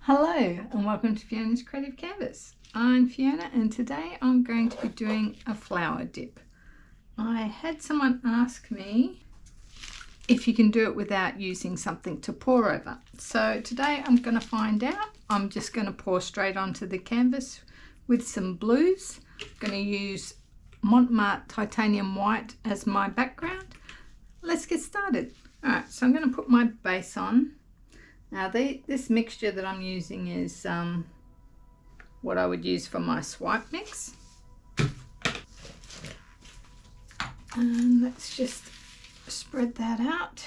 Hello and welcome to Fiona's Creative Canvas. I'm Fiona and today I'm going to be doing a flower dip. I had someone ask me if you can do it without using something to pour over. So today I'm going to find out. I'm just going to pour straight onto the canvas with some blues. I'm going to use Montmartre Titanium White as my background. Let's get started. Alright, so I'm going to put my base on. Now this mixture that I'm using is what I would use for my swipe mix. And let's just spread that out.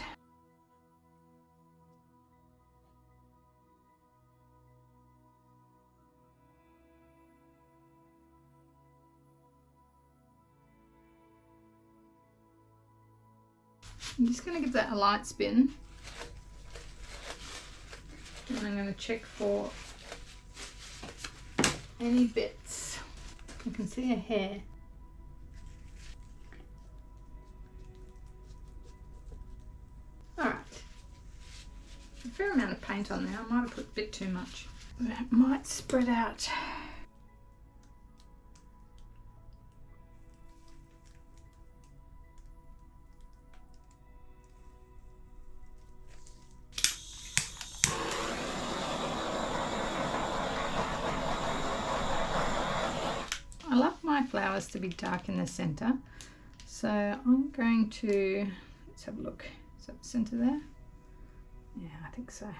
I'm just going to give that a light spin. And I'm going to check for any bits. You can see a hair. Alright. A fair amount of paint on there. I might have put a bit too much. But it might spread out. I love my flowers to be dark in the center, so I'm going to, let's have a look, is that the center there? Yeah, I think so. I'm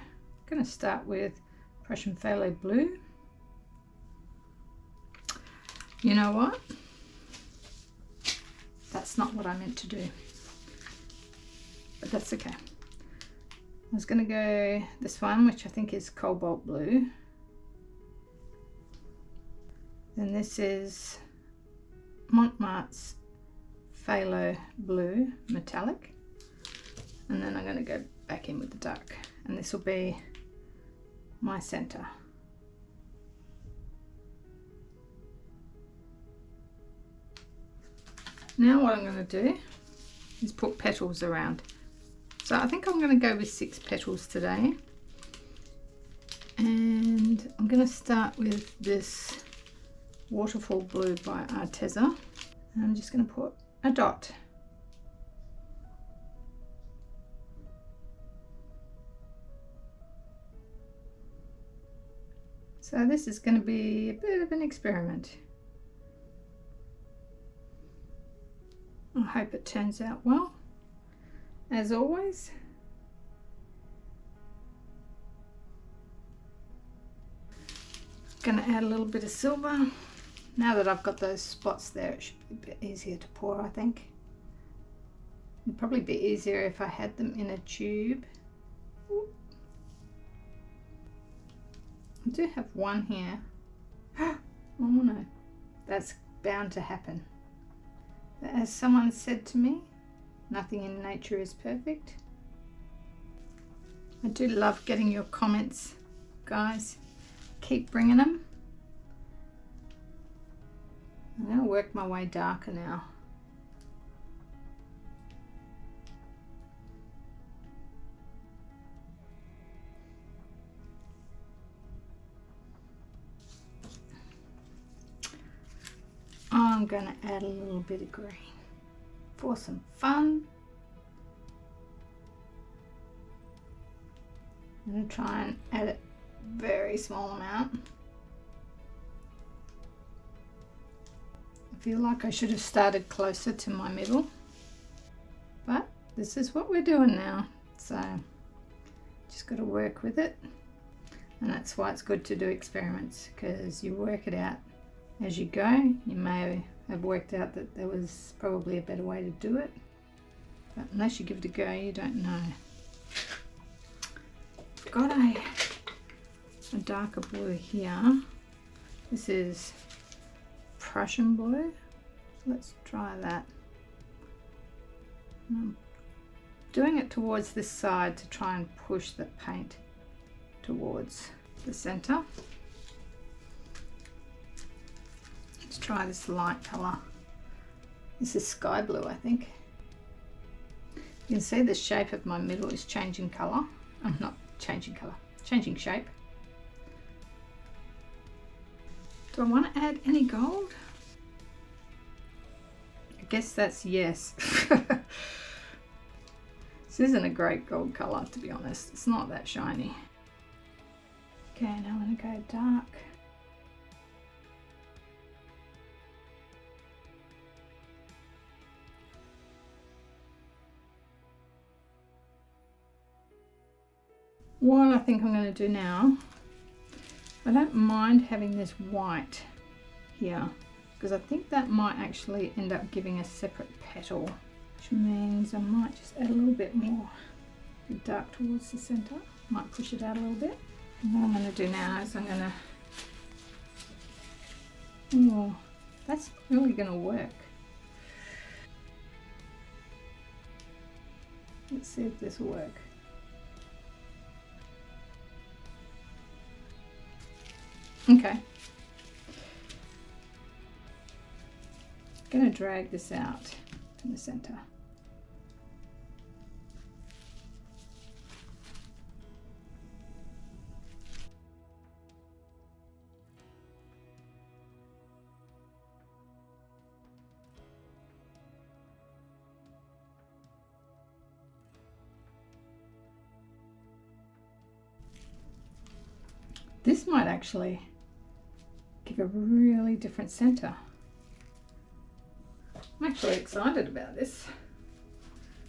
going to start with Prussian Phthalo Blue. You know what? That's not what I meant to do, but that's okay. I was going to go this one, which I think is Cobalt Blue. Then this is Montmartre's Phthalo Blue Metallic. And then I'm going to go back in with the dark. And this will be my center. Now what I'm going to do is put petals around. So I think I'm going to go with 6 petals today. And I'm going to start with this Waterfall Blue by Arteza. And I'm just going to put a dot. So this is going to be a bit of an experiment. I hope it turns out well, as always. Going to add a little bit of silver. Now that I've got those spots there, it should be a bit easier to pour, I think. It'd probably be easier if I had them in a tube. I do have one here. Oh no, that's bound to happen. But as someone said to me, nothing in nature is perfect. I do love getting your comments, guys. Keep bringing them. I'm going to work my way darker now. I'm going to add a little bit of green for some fun. I'm going to try and add a very small amount. I feel like I should have started closer to my middle, but this is what we're doing now, so just got to work with it. And that's why it's good to do experiments, because you work it out as you go. You may have worked out that there was probably a better way to do it, but unless you give it a go, you don't know. I've got a darker blue here. This is Prussian Blue. Let's try that. I'm doing it towards this side to try and push the paint towards the center. Let's try this light color. This is Sky Blue, I think. You can see the shape of my middle is changing color. I'm not changing color, changing shape. Do I want to add any gold? I guess that's yes. This isn't a great gold colour, to be honest. It's not that shiny. Okay, now I'm going to go dark. What I think I'm going to do now, I don't mind having this white here because I think that might actually end up giving a separate petal, which means I might just add a little bit more dark towards the center. Might push it out a little bit. And what I'm going to do now is I'm going to, oh, that's really going to work. Let's see if this will work. Okay. I'm going to drag this out to the center. This might actually give a really different center. I'm actually excited about this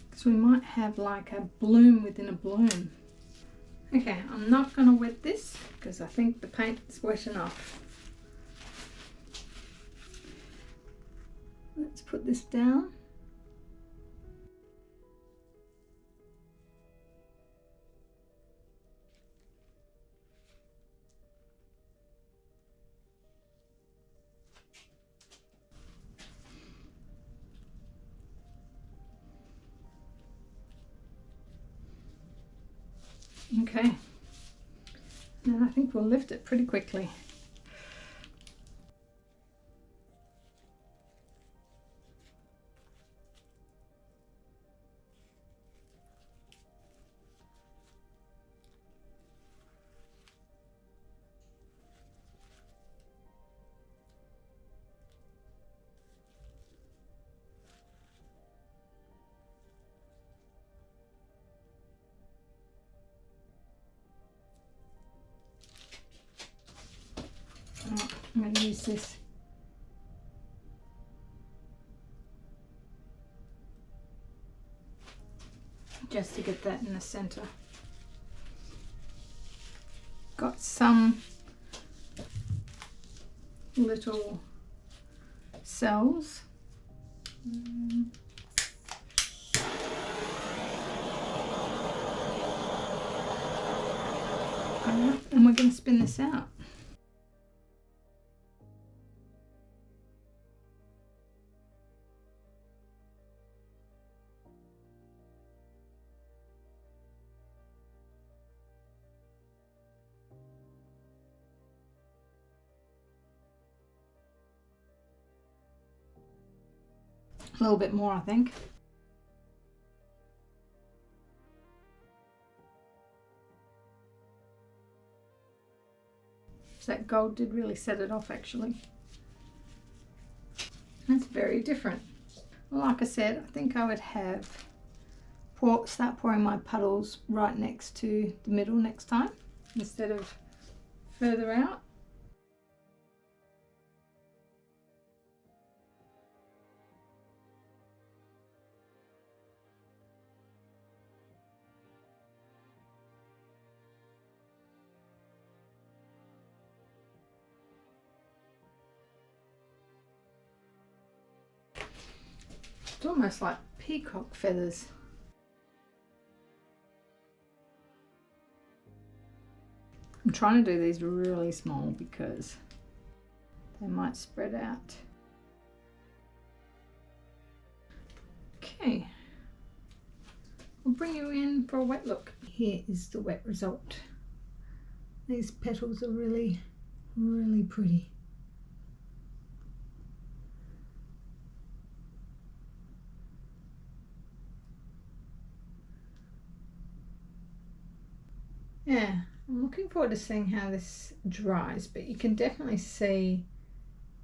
because we might have like a bloom within a bloom. Okay, I'm not going to wet this because I think the paint is wet enough. Let's put this down. Okay, and I think we'll lift it pretty quickly. I'm going to use this. Just to get that in the center. Got some little cells. And we're going to spin this out. A little bit more, I think. So that gold did really set it off, actually. That's very different. Well, like I said, I think I would have start pouring my puddles right next to the middle next time instead of further out. It's almost like peacock feathers. I'm trying to do these really small because they might spread out. Okay, I'll bring you in for a wet look. Here is the wet result. These petals are really, really pretty. Yeah, I'm looking forward to seeing how this dries, but you can definitely see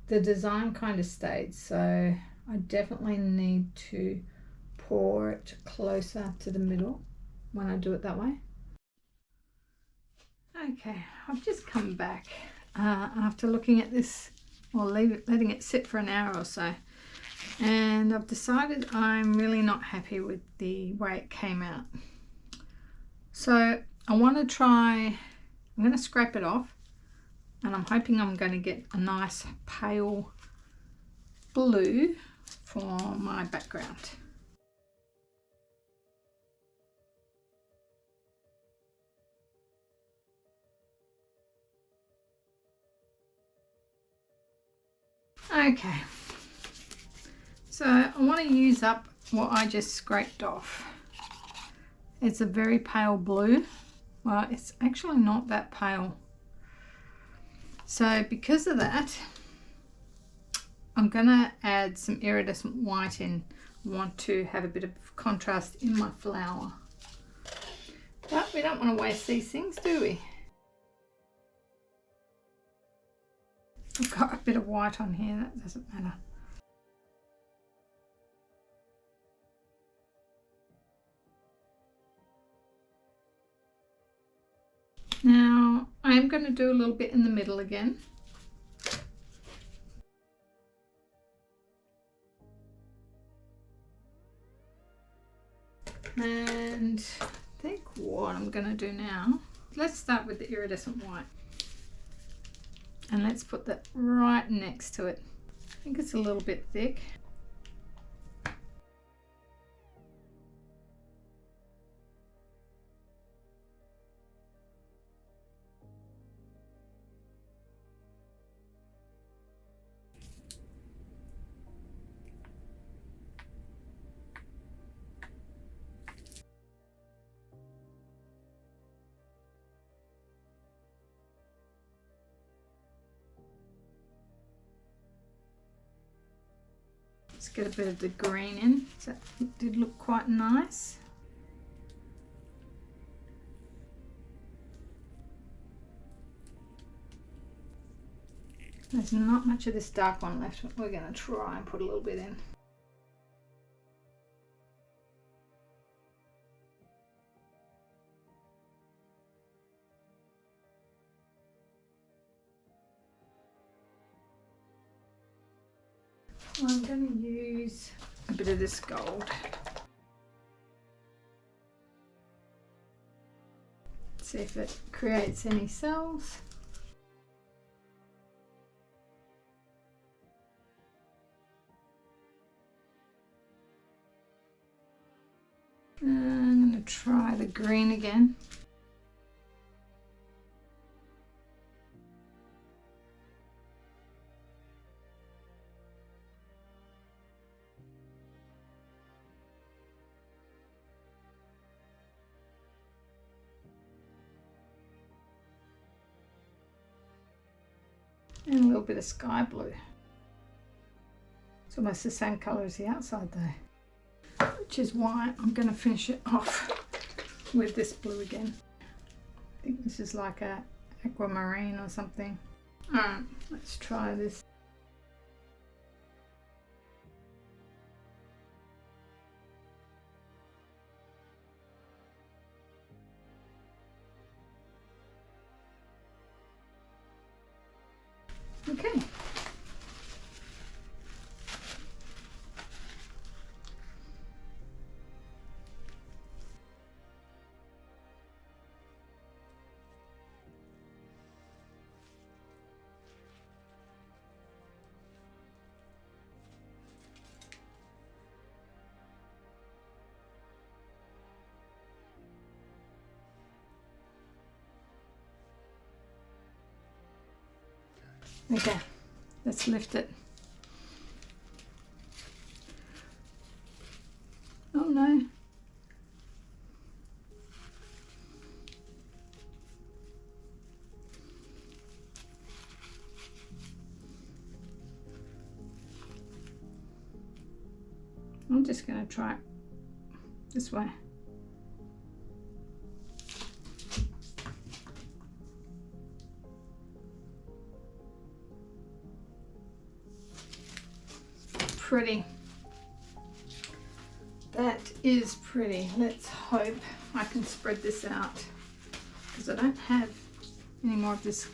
the design kind of stayed, so I definitely need to pour it closer to the middle when I do it that way. Okay, I've just come back after looking at this, or letting it sit for an hour or so, and I've decided I'm really not happy with the way it came out. So I want to try, I'm going to scrape it off, and I'm hoping I'm going to get a nice pale blue for my background. Okay, so I want to use up what I just scraped off. It's a very pale blue. Well, it's actually not that pale. So because of that, I'm going to add some iridescent white in. I want to have a bit of contrast in my flower. But we don't want to waste these things, do we? I've got a bit of white on here, that doesn't matter. Now I am going to do a little bit in the middle again. And I think what I'm going to do now, let's start with the iridescent white. And let's put that right next to it. I think it's a little bit thick. Let's get a bit of the green in. So it did look quite nice. There's not much of this dark one left, but we're going to try and put a little bit in. I'm going to use a bit of this gold. See if it creates any cells. And I'm going to try the green again. And a little bit of sky blue. It's almost the same colour as the outside though, which is why I'm going to finish it off with this blue again. I think this is like a aquamarine or something. Alright, let's try this. Okay. Okay, let's lift it. Oh no. I'm just going to try it this way. pretty. That is pretty. Let's hope I can spread this out because I don't have any more of this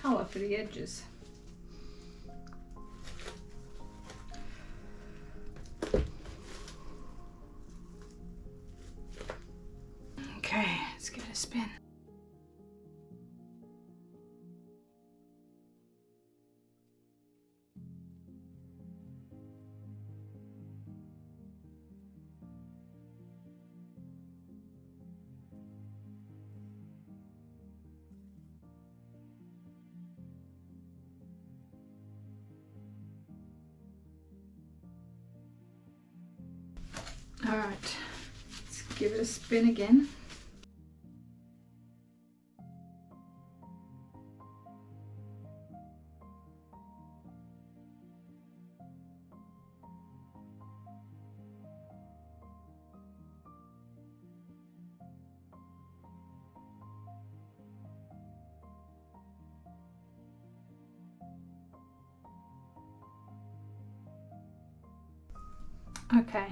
colour for the edges. Okay, let's give it a spin. All right, let's give it a spin again. Okay.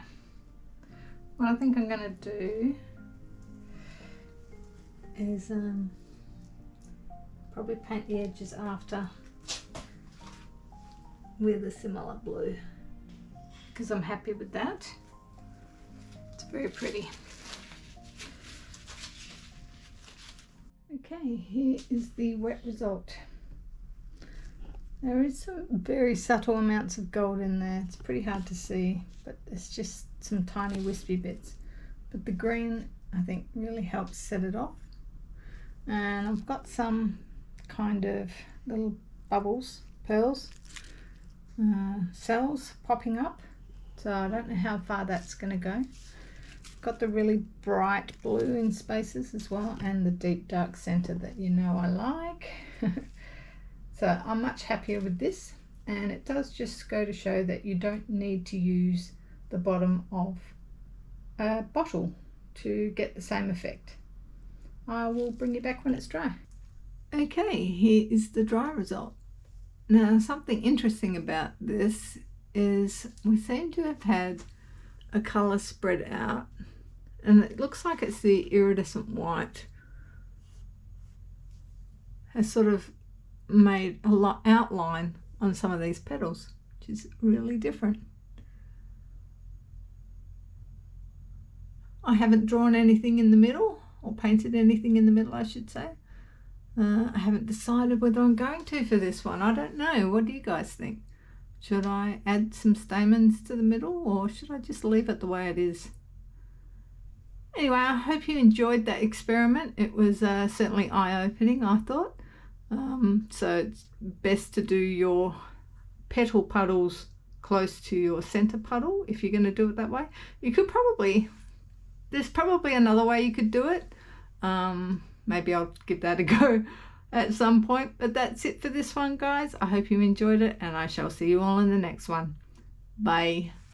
What I think I'm going to do is probably paint the edges after with a similar blue because I'm happy with that. It's very pretty. Okay, here is the wet result. There is some very subtle amounts of gold in there. It's pretty hard to see, but it's just some tiny wispy bits. But the green, I think, really helps set it off. And I've got some kind of little bubbles, pearls, cells popping up. So I don't know how far that's going to go. Got the really bright blue in spaces as well, and the deep dark center that you know I like. So I'm much happier with this, and it does just go to show that you don't need to use the bottom of a bottle to get the same effect. I will bring you back when it's dry. Okay, here is the dry result. Now, something interesting about this is we seem to have had a colour spread out, and it looks like it's the iridescent white has sort of made a lot outline on some of these petals, which is really different. I haven't drawn anything in the middle, or painted anything in the middle, I should say. I haven't decided whether I'm going to for this one. I don't know. What do you guys think? Should I add some stamens to the middle, or should I just leave it the way it is? Anyway, I hope you enjoyed that experiment. It was certainly eye-opening, I thought. So it's best to do your petal puddles close to your center puddle if you're going to do it that way. You could probably, there's probably another way you could do it. Maybe I'll give that a go at some point, but that's it for this one, guys. I hope you enjoyed it, and I shall see you all in the next one. Bye.